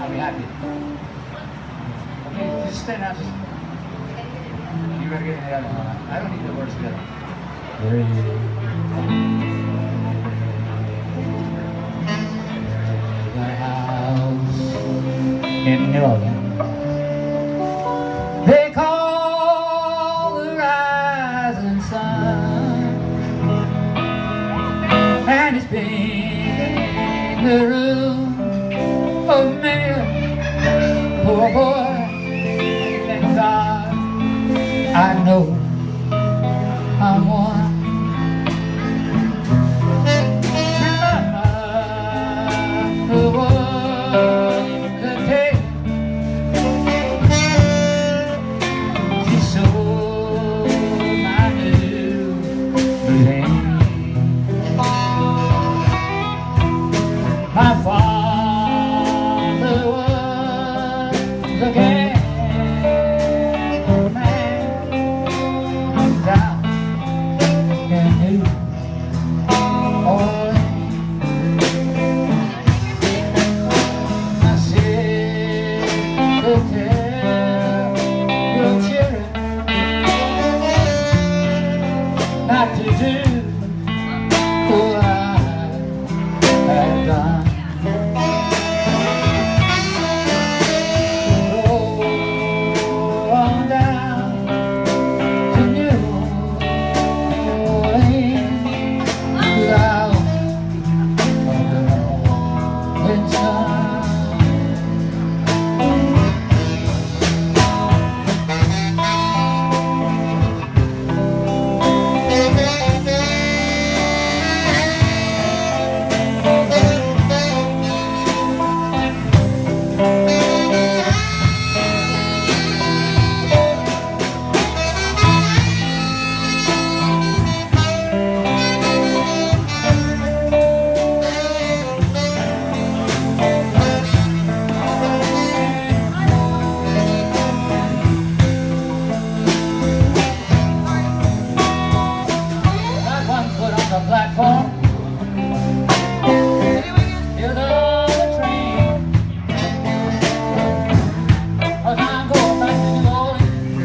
I'll be happy. Okay, just stand out. Just, you better get it out. I don't need the words together. The house in New Orleans they call the rising sun, and it's been the room of many a poor boy. Thank God I know I'm one. Remember the world could take. She sold my new blade. My father was a gambler man down in New Orleans. I said, go tell your children not to do what I have done. Roll on down to New Orleans without the sun. Got one foot on the platform. Hear the train. 'Cause I'm going back to New Orleans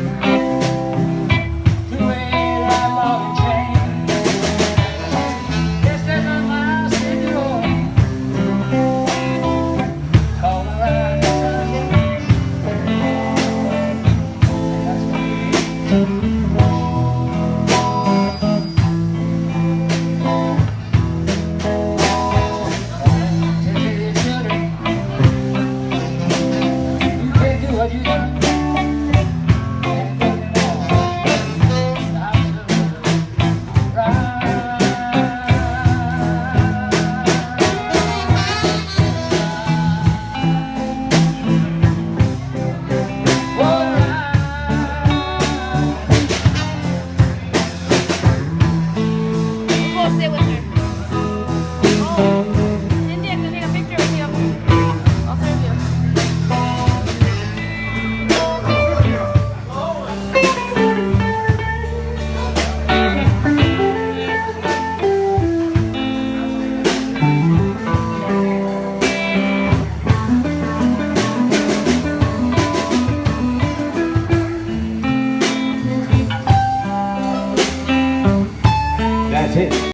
to where that ball and chain. Yes, there's a mouse in New Orleans called around the sun. That's the way. What you done? Can't do anymore. I'm the We'll sit with her.